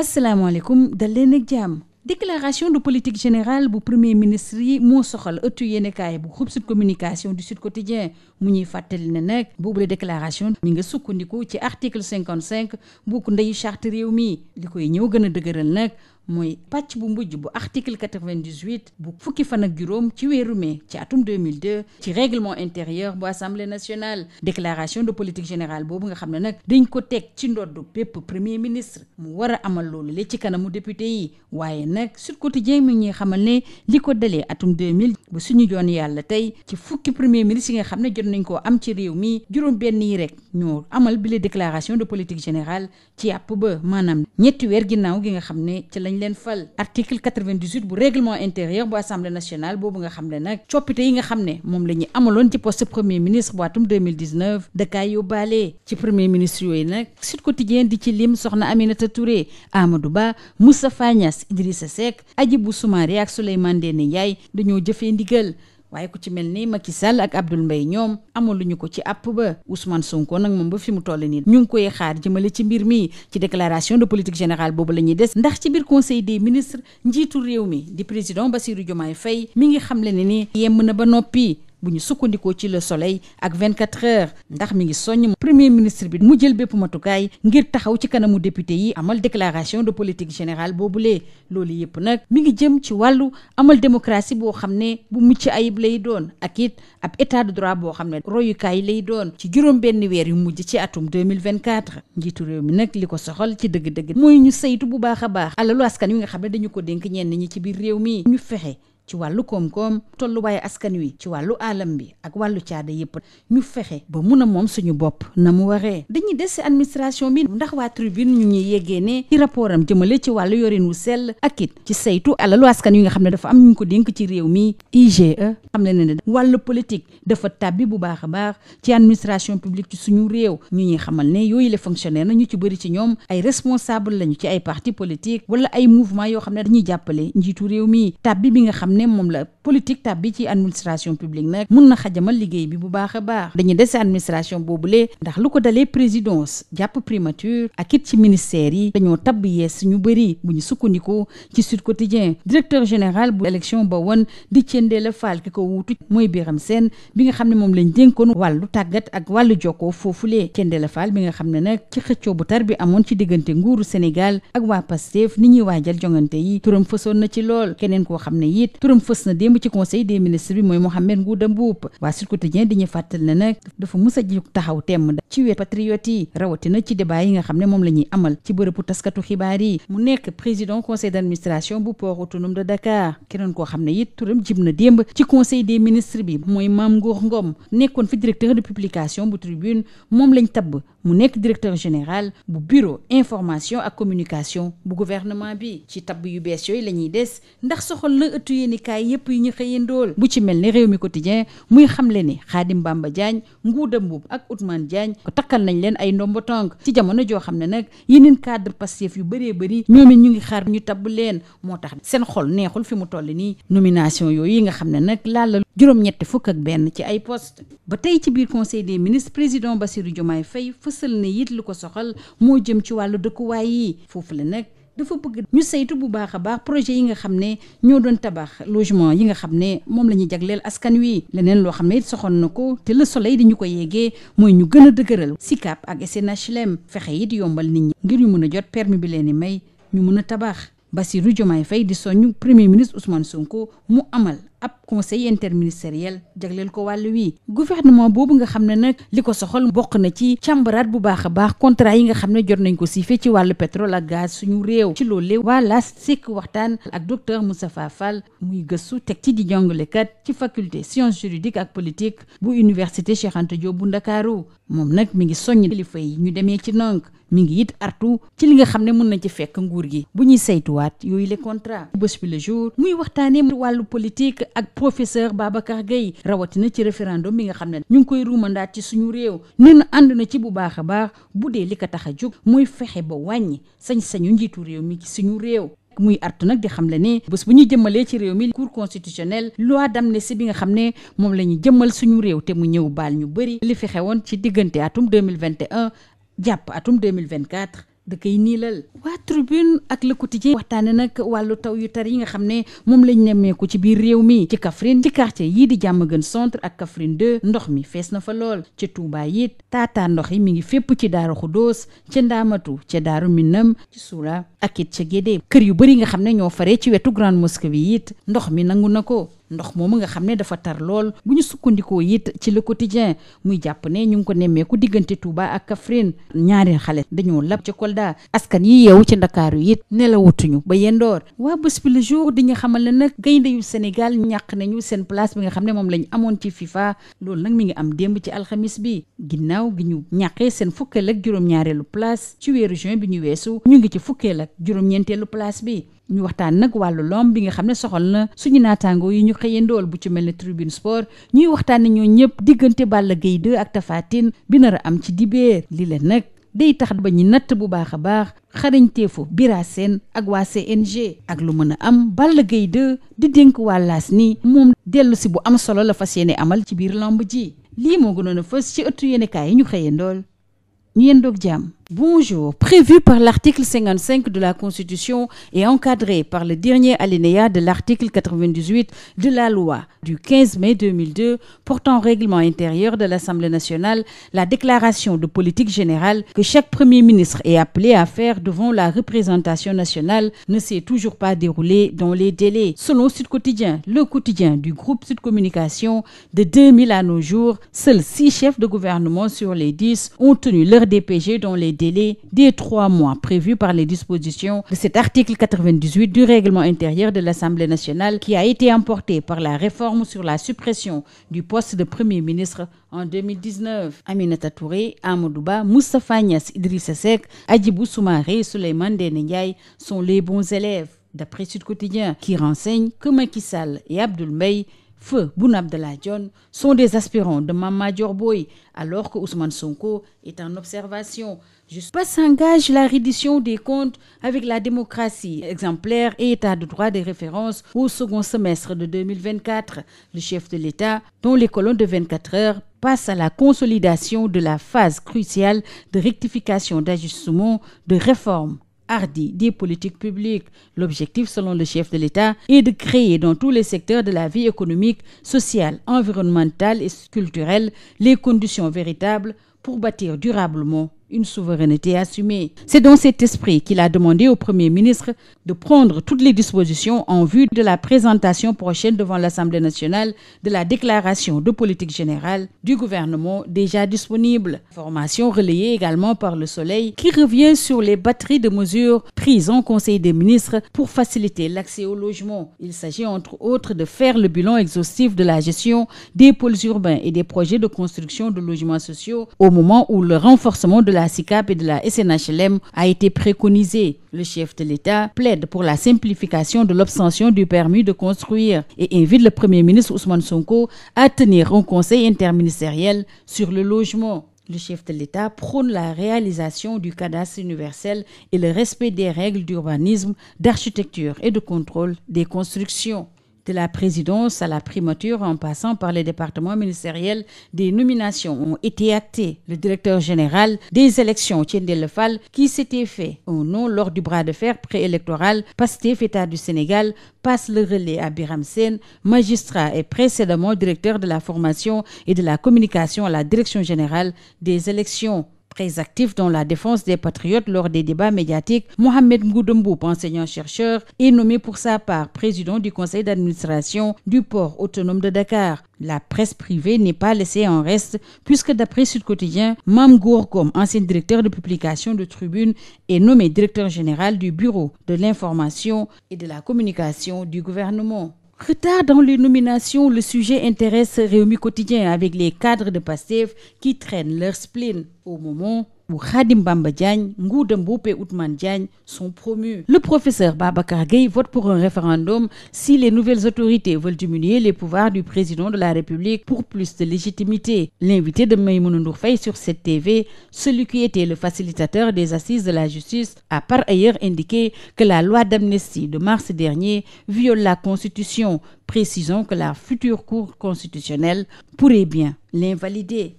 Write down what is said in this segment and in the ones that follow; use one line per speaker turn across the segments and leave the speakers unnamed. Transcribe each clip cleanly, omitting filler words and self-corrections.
asalaamaaleykum dal leen ak jàmm déclaration de politique générale bu premier ministre yi moo soxal ëttu yéenekaay bu groupe Sud Communication du Sud Quotidien mu ñuy fàttali ne nag boobule déclaration mi nga sukkandiku ci article 55 bu ndeyu charte réew mi li koy ñëw gën a dëgëral nag mooy pàcc bu mujj bu article 98 bu fukki fan ak juróom ci weeru mai ci atum 2002 ci règlement intérieur bu assemblée nationale déclaration de politique générale boobu nga xam ne nag dañ ko teg ci ndoddu bépp premier ministre mu war a amal loolu le ci kanamu député yi waaye nag Sud Quotidien mi ñuy xamal ne li ko dalee atum 2000 ba suñu joon yàlla tey ci fukki premier ministre yi nga xam ne jot nañ koo am ci réew mi juróom benn yi rek ñoo amal bile déclaration de politique générale ci yàpp ba maanaam ñetti weer ginnaaw gi nga xam ne ci lañ leen fal article 98 bu règlement intérieur bu assemblée nationale boobu nga xam ne nag coppite yi nga xam ne moom la ñu amaloon ci poste premier ministre bu atum 2019 dakaay yóbbaale ci premier ministre yooyu nag Sud Quotidien di ci lim soxna Aminata Touré Amadou Ba Moustapha Niasse Idrissa Seck Hadjibou Soumaré ak Souleymane Ndéné Ndiaye dañoo jëfee ndigal waaye ku ci mel ni Macky Sall ak Abdoul Mbaye ñoom amaluñu ko ci àpp ba Ousmane Sonko nag moom ba fi mu toll nii ñu ngi koy xaar jëmale ci mbir mi ci déclaration de politique générale boobu la ñuy des ndax ci biir conseil des ministres njiitu réew mi di président Bassirou Diomaye Faye mi ngi xamle ne ni yemm na ba noppi bu ñu sukkandikoo ci Le Soleil ak 24 heures ndax mi ngi soññ premier ministre bi mu jël bépp matukaay ngir taxaw ci kanamu député yi amal déclaration de politique générale boobulee loolu yëpp nag mi ngi jëm ci wàllu amal démocratie boo xam ne bu mucc ayib lay doon ak it ab état de droit boo xam ne royukaay lay doon ci juróom benn weer yu mujj ci atum 2024 njiitu réew mi nag li ko soxal ci dëgg-dëgg mooy ñu saytu bu baax a baax alalu askan wi nga xam ne dañu ko dénk ñenn ñi ci biir réew mi ñu fexe ci wàllu koom-koom tolluwaayu askan wi ci wàllu alam bi ak wàllu caada yëpp ñu fexe ba mun a moom suñu bopp na mu waree dañuy des ci administration bi ndax waa tribune ñu ñuy yeggee ne ci rapport am jëmale ci wàllu yorin wu sell ak it ci saytu alalu askan wi nga xam ne dafa am ñu ko dénk ci réew mi IGE xam ne ne wàllu politique dafa tàbbi bu baax a baax ci administration publique ci suñu réew ñu ñuy xamal ne yooyu les fonctionnaires na ñu ci bëri ci ñoom ay responsable lañu ci ay parti politique wala ay mouvement yoo xam ne dañuy jàppale njiitu réew mi tàbbi bi nga xam ne moom la politique tàbbi ci administration publique nag mun na xajamal liggéey bi bu baax a baax dañuy des administration boobule ndax lu ko dalee présidence jàpp primature ak it ci ministère yi dañoo tabb yees ñu bëri bu ñu sukkandikoo ci Sud Quotidien directeur général bu élection ba woon di Thiendella Fall ki ko wuutu mooy Birame Sène bi nga xam ne moom lañ dénkoon wàllu tàggat ak wàllu jokkoo foofulee Thiendella Fall bi nga xam ne nag ci xëccoo bu tar bi amoon ci diggante nguuru Sénégal ak waa Pastef ni ñuy waajal jongante yi turam fësoon na ci lool keneen koo xam ne it turam fës na démb ci conseil des ministres bi mooy Mohamed Ngouda Mboup waa Sud Quotidien di ñu fàttali ne nag dafa mus a jóg taxaw temm ci wet patriote yi rawatina ci débat yi nga xam ne moom la ñuy amal ci bërëbu taskatu xibaar yi mu nekk président conseil d'administration bu port autonome de Dakar keneen koo xam ne it turam jib na démb ci conseil des ministres bi mooy Mame Ngor Ngom nekkoon fi directeur de publication bu tribune moom lañ tabb mu nekk directeur général bu bureau information ak communication bu gouvernement bi ci tabb yu bees yooyu la ñuy des ndax soxal na ëttu yéenekaay yépp yi ñu xëyandool bu ci mel ni réew mi quotidien muy xamle ni Khadim Bamba Diagne Ngouda Mboup ak Ousmane Diagne ko takkal nañ leen ay ndombo tànk ci jamono joo xam ne nag yeneen cadre Pastef yu bëree bëri ñoom it ñu ngi xaar ñu tabb leen moo tax seen xol neexul fi mu toll nii nomination yooyu yi nga xam ne nag laal juróom-ñetti fukk ak benn ci ay poste ba tey ci biir conseil des ministres président Bassirou Diomaye Faye fësal ne it lu ko soxal moo jëm ci wàllu dëkkuwaay yi foofu la nag dafa bëgg ñu saytu bu baax a baax projet yi nga xam ne ñoo doon tabax logement yi nga xam ne moom la ñuy jagleel askan wi leneen loo xam ne it soxal na ko te Le Soleil di ñu ko yeggee mooy ñu gën a dëgëral SICAP ak SNHLM fexe it yombal nit ñi ngir ñu mën a jot permis bi leen di may ñu mën a tabax Bassirou Diomaye Faye di soñu premier ministre Ousmane Sonko mu amal ab conseil interministériel jagleel ko wàllu wi gouvernement boobu nga xam ne nag li ko soxal bokk na ci càmbaraat bu baax a baax contrat yi nga xam ne jot nañ ko siifee ci wàllu pétrole ak gaz suñu réew ci loolu waa laas sekk waxtaan ak docteur Moustapha Fall muy gëstu teg ci di jàngalekat ci faculté sciences juridiques ak politique bu université Cheikh Anta Diop bu Ndakaaru moom nag mi ngi soññ kilifa yi ñu demee ci nank mi ngi it artu ci li nga xam ne mën na ci fekk nguur gi bu ñuy saytuwaat yooyu les contrats bés bi le jour muy waxtaanee wàllu politique ak professeur Babacar Gueye rawatina ci référendum bi nga xam ne ñu ngi koy ruumandaat ci suñu réew nee na ànd na ci bu baax a baax bu dee li ko tax a jóg muy fexe ba wàññi sañ-sañu njiitu réew mi ci suñu réew muy artu nag di xam le ne bés bu ñu jëmmalee ci réew mi cour constitutionnelle loi d'amnistie bi nga xam ne moom la ñu jëmmal suñu réew te mu ñëw baal ñu bëri li fi xewoon ci diggante atum 2021 jàpp atum 2024 da koy niilal. waa Tribune ak Le Quotidien waxtaane nag wàllu taw yu tar yi nga xam ne moom lañ nemmeeku ci biir réew mi. ci Kaffrine ci quartier yii di Diamaguène Centre ak Kaffrine 2 ndox mi fees na fa lool. ci Touba it taataa ndox yi mi ngi fépp ci Daaru Xuddoos ca Ndaamatu ca Daaru Minam ci Suura ak it ca Gédé. kër yu bëri nga xam ne ñoo faree ci wetu Grande Mosquée bi it ndox mi nangu na ko. ndox moomu nga xam ne dafa tar lool bu ñu sukkandikoo it ci Le Quotidien muy jàpp ne ñu ngi ko nemmeeku diggante Touba ak Kaffrine ñaari xale dañoo lab ca Kolda askan yi yeewu ci Ndakaaru it nelawutuñu ba yendoor. waa Bës Bi Le Jour di nga xamal ne nag gaynde yu Sénégal ñàkk nañu seen place bi nga xam ne moom lañ amoon ci FIFA loolu nag mi ngi am démb ci alxamis bi ginnaaw gi ñu ñàkkee seen fukkeel ak juróom-ñaareelu place ci weeru juin bi ñu weesu ñu ngi ci fukkeel ak juróom-ñeenteelu place bi. ñu waxtaan nag wàllu lom bi nga xam ne soxal na suñu naataangoo yi ñu xëyandool bu ci mel ne Tribune Sport ñuy waxtaan ñoo ñëpp diggante Balla Gaye 2 ak Tapha Tine bi nar a am ci dibéer li leen nag day tax ba ñu natt bu baax a baax xarañteefu Bira Sène ak waa CNG ak lu mën a am Balla Gaye 2 di dénk wàllaas ni moom dellu si bu am solo la fas yéene amal ci biir lamb ji lii moo gënoon a fës ci ëttu yéenekaay yi ñu xëyandool ñu yendoog jàmm. Bonjour. Prévu par l'article 55 de la Constitution et encadré par le dernier alinéa de l'article 98 de la loi du 15 mai 2002 portant règlement intérieur de l'Assemblée nationale, la déclaration de politique générale que chaque Premier ministre est appelé à faire devant la représentation nationale ne s'est toujours pas déroulée dans les délais. Selon Sud Quotidien, le quotidien du groupe Sud Communication, de 2000 à nos jours, seuls 6 chefs de gouvernement sur les 10 ont tenu leur DPG dans les délai des 3 mois prévus par les dispositions de cet article 98 du règlement intérieur de l'Assemblée nationale qui a été emporté par la réforme sur la suppression du poste de Premier ministre en 2019. Aminata Touré, Amadou Ba, Moustapha Niasse, Idrissa Seck, Hadjibou Soumaré et Souleymane Ndéné Ndiaye sont les bons élèves, d'après Sud Quotidien, qui renseigne que Macky Sall et Abdoul Mbaye Feu Boun Abdallah Dionne sont des aspirants de Mame Madior Boye alors que Ousmane Sonko est en observation. Pas s'engage la reddition des comptes avec la démocratie exemplaire et état de droit des références au second semestre de 2024. Le chef de l'État, dont les colonnes de 24 heures, passe à la consolidation de la phase cruciale de rectification, d'ajustement, de réforme hardi des politiques publiques. L'objectif, selon le chef de l'État, est de créer dans tous les secteurs de la vie économique, sociale, environnementale et culturelle les conditions véritables pour bâtir durablement une souveraineté assumée. C'est dans cet esprit qu'il a demandé au Premier ministre de prendre toutes les dispositions en vue de la présentation prochaine devant l'Assemblée nationale de la déclaration de politique générale du gouvernement déjà disponible. Information relayée également par Le Soleil qui revient sur les batteries de mesures prises en Conseil des ministres pour faciliter l'accès au logement. Il s'agit entre autres de faire le bilan exhaustif de la gestion des pôles urbains et des projets de construction de logements sociaux au moment où le renforcement de la SICAP et de la SNHLM a été préconisé. Le chef de l'État plaide pour la simplification de l'obtention du permis de construire et invite le Premier ministre Ousmane Sonko à tenir un conseil interministériel sur le logement. Le chef de l'État prône la réalisation du cadastre universel et le respect des règles d'urbanisme, d'architecture et de contrôle des constructions. De la présidence à la primature en passant par les départements ministériels, des nominations ont été actées. Le directeur général des élections, Thiendella Fall, qui s'était fait un nom lors du bras de fer préélectoral Pastef État du Sénégal, passe le relais à Biram Sène, magistrat et précédemment directeur de la formation et de la communication à la direction générale des élections. Très actif dans la défense des patriotes lors des débats médiatiques, Mohamed Ngoudombou, enseignant-chercheur, est nommé pour sa part président du conseil d'administration du port autonome de Dakar. La presse privée n'est pas laissée en reste puisque d'après Sud Quotidien, Mame Goor Ngom, ancien directeur de publication de Tribune, est nommé directeur général du bureau de l'information et de la communication du gouvernement. Retard dans les nominations, le sujet intéresse Rewmi Quotidien avec les cadres de Pastef qui traînent leur spleen au moment où Khadim Bamba Diagne, Ngouda Mboup et Ousmane Diagne sont promus. Le professeur Babacar Gueye vote pour un référendum si les nouvelles autorités veulent diminuer les pouvoirs du président de la République pour plus de légitimité. L'invité de Maïmouna Ndour Faye sur cette TV, celui qui était le facilitateur des assises de la justice, a par ailleurs indiqué que la loi d'amnistie de mars dernier viole la Constitution, précisant que la future Cour constitutionnelle pourrait bien l'invalider.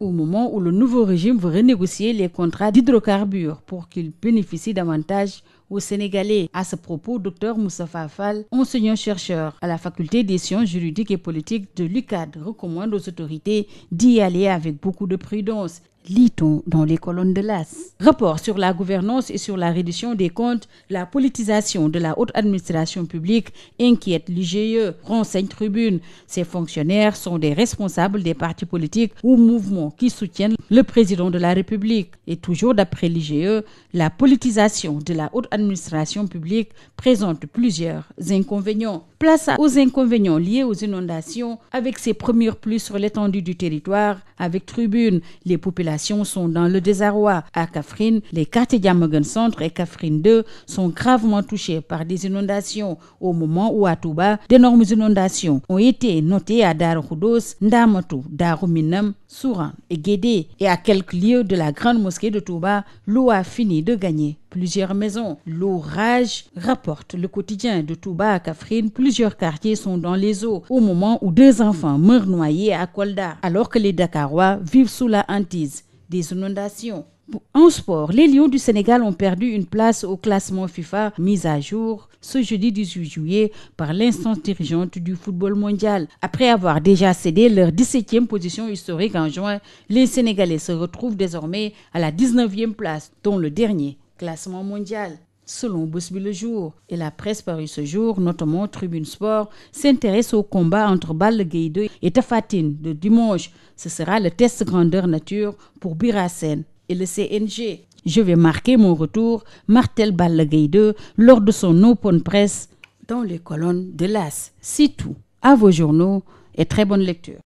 au moment où le nouveau régime veut renégocier les contrats d'hydrocarbures pour qu'ils bénéficient davantage aux Sénégalais. À ce propos, Dr Moustapha Fall, enseignant-chercheur à la faculté des sciences juridiques et politiques de l'UCAD, recommande aux autorités d'y aller avec beaucoup de prudence. Lit-on dans les colonnes de l'As. Rapport sur la gouvernance et sur la reddition des comptes, la politisation de la haute administration publique inquiète l'IGE, renseigne Tribune. Ces fonctionnaires sont des responsables des partis politiques ou mouvements qui soutiennent le président de la République. Et toujours d'après l'IGE, la politisation de la haute administration publique présente plusieurs inconvénients. Place aux inconvénients liés aux inondations avec ces premières pluies sur l'étendue du territoire. Avec Tribune, les populations sont dans le désarroi. À Kaffrine, les quartiers Diamaguène Centre et Kaffrine 2 sont gravement touchés par des inondations au moment où à Touba, d'énormes inondations ont été notées à Darou Khoudoss, Ndamatou, Darou Minam, Souran et Guédé. Et à quelques lieues de la grande mosquée de Touba, l'eau a fini de gagner plusieurs maisons. L'orage, rapporte le quotidien de Touba à Kaffrine, plusieurs quartiers sont dans les eaux au moment où 2 enfants meurent noyés à Kolda, alors que les Dakarois vivent sous la hantise des inondations. En sport, les Lions du Sénégal ont perdu une place au classement FIFA mis à jour ce jeudi 18 juillet par l'instance dirigeante du football mondial. Après avoir déjà cédé leur 17e position historique en juin, les Sénégalais se retrouvent désormais à la 19e place, dont le dernier classement mondial. Selon Bosby Le Jour et la presse parue ce jour, notamment Tribune Sport, s'intéresse au combat entre Balla Gaye 2 et Tapha Tine de dimanche. Ce sera le test grandeur nature pour Bira Sène et le CNG. Je vais marquer mon retour, martèle Balla Gaye 2 lors de son open press dans les colonnes de l'As. C'est tout. À vos journaux et très bonne lecture.